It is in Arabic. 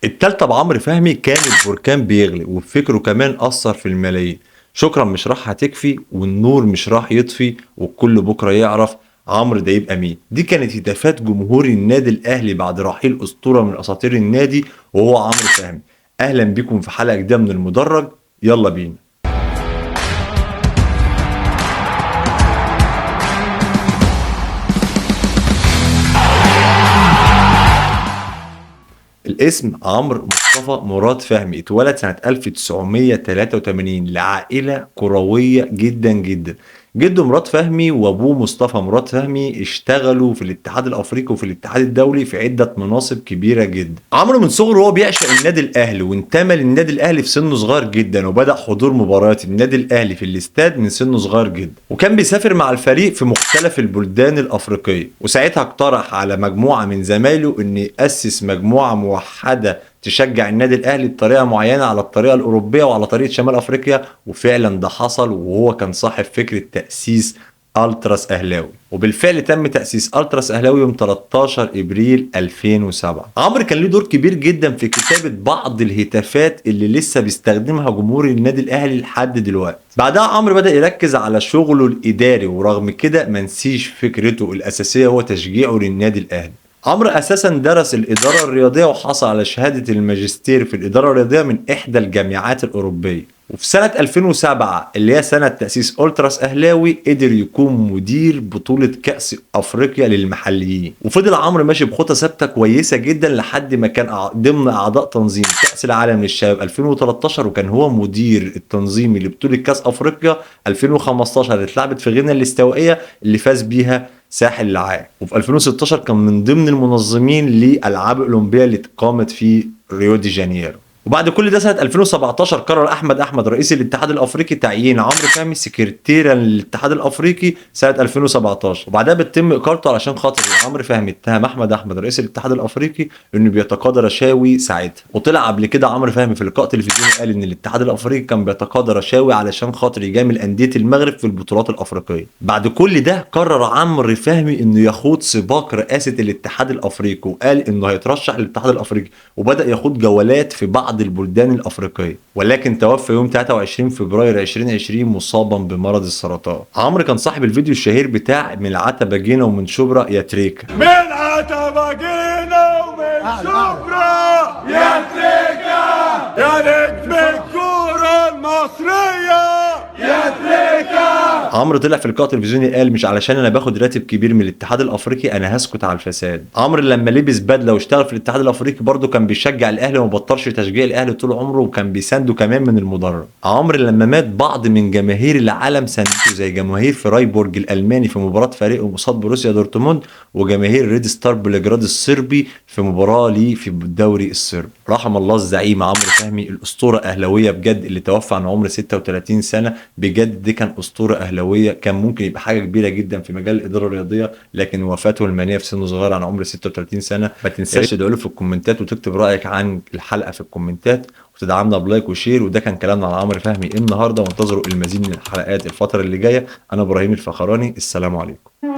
التالتة بعمرو فهمي كان البركان بيغلي وفكره كمان أثر في الملايين. شكرا مش راح هتكفي والنور مش راح يطفي والكل بكرة يعرف عمرو ده يبقى مين. دي كانت هتافات جمهور النادي الأهلي بعد رحيل أسطورة من أساطير النادي وهو عمرو فهمي. أهلا بكم في حلقة جديدة من المدرج، يلا بينا. الاسم عمرو مصطفى مراد فهمي اتولد سنة 1983 لعائلة كروية جدا جدا. جده مراد فهمي وابوه مصطفى مراد فهمي اشتغلوا في الاتحاد الافريقي وفي الاتحاد الدولي في عدة مناصب كبيرة جدا. عمرو من صغره هو بيعشق النادي الاهلي وانتمى للنادي الاهلي في سنه صغير جدا، وبدأ حضور مباريات النادي الاهلي في الاستاد من سنه صغير جدا، وكان بيسافر مع الفريق في مختلف البلدان الافريقية. وساعتها اقترح على مجموعة من زمايله ان يأسس مجموعة موحدة تشجع النادي الاهلي بطريقه معينه على الطريقه الاوروبيه وعلى طريقه شمال افريقيا، وفعلا ده حصل وهو كان صاحب فكره تاسيس التراس اهلاوي. وبالفعل تم تاسيس التراس اهلاوي يوم 13 ابريل 2007. عمرو كان له دور كبير جدا في كتابه بعض الهتافات اللي لسه بيستخدمها جمهور النادي الاهلي لحد دلوقتي. بعدها عمرو بدا يركز على شغله الاداري، ورغم كده ما نسيش فكرته الاساسيه هو تشجيعه للنادي الاهلي. عمرو اساسا درس الاداره الرياضيه وحصل على شهاده الماجستير في الاداره الرياضيه من احدى الجامعات الاوروبيه. وفي سنه 2007 اللي هي سنه تاسيس التراس اهلاوي قدر يكون مدير بطوله كاس افريقيا للمحليين. وفضل عمرو ماشي بخطى ثابته كويسه جدا لحد ما كان ضمن اعضاء تنظيم كاس العالم للشباب 2013، وكان هو مدير التنظيمي لبطوله كاس افريقيا 2015 اللي اتلعبت في غينيا الاستوائيه اللي فاز بيها ساحل العاج. وفي 2016 كان من ضمن المنظمين للالعاب الاولمبيه اللي اتقامت في ريو دي جانيرو. وبعد كل ده سنه 2017 قرر احمد رئيس الاتحاد الافريقي تعيين عمرو فهمي سكرتيرا للاتحاد الافريقي سنه 2017، وبعدها بتتم اقالته علشان خاطر عمرو فهمي اتهم احمد رئيس الاتحاد الافريقي انه بيتقاضى رشاوي ساعتها. وطلع قبل كده عمرو فهمي في لقاء تلفزيوني قال ان الاتحاد الافريقي كان بيتقاضى رشاوي علشان خاطر يجامل انديه المغرب في البطولات الافريقيه. بعد كل ده قرر عمرو فهمي انه يخوض سباق رئاسه الاتحاد الافريقي، وقال انه هيترشح للاتحاد الافريقي، وبدا يخوض جولات في بعض البلدان الافريقيه، ولكن توفى يوم 23 فبراير 2020 مصابا بمرض السرطان. عمرو كان صاحب الفيديو الشهير بتاع من العتبه جينا ومن شبرا يا تريكا. من عتبة جينا ومن شبرا يا تريكا، يا نجم الكورة المصرية يا تريكا. عمرو طلع في لقاء تلفزيوني قال مش علشان انا باخد راتب كبير من الاتحاد الافريقي انا هسكت على الفساد. عمرو لما لبس بدله واشتغل في الاتحاد الافريقي برضه كان بيشجع الاهلي وما بطلش تشجيع الاهلي طول عمره، وكان بيسانده كمان من المدرج. عمرو لما مات بعض من جماهير العالم ساندته زي جماهير فرايبورج الالماني في مباراه فريقه قصاد بروسيا دورتموند، وجماهير ريد ستار بلجراد الصربي في مباراه ليه في الدوري الصربي. رحم الله الزعيم عمرو فهمي الاسطوره اهلاويه بجد اللي توفى عن عمر 36 سنه. بجد دي كان اسطوره اهلاويه، كان ممكن يبقى حاجه كبيره جدا في مجال الاداره الرياضيه، لكن وفاته المنيه في سن صغير عن عمر 36 سنه. ما تنساش تدعوا له في الكومنتات وتكتب رايك عن الحلقه في الكومنتات وتدعمنا بلايك وشير. وده كان كلامنا عن عمرو فهمي النهارده، وانتظروا المزيد من الحلقات الفتره اللي جايه. انا ابراهيم الفخراني، السلام عليكم.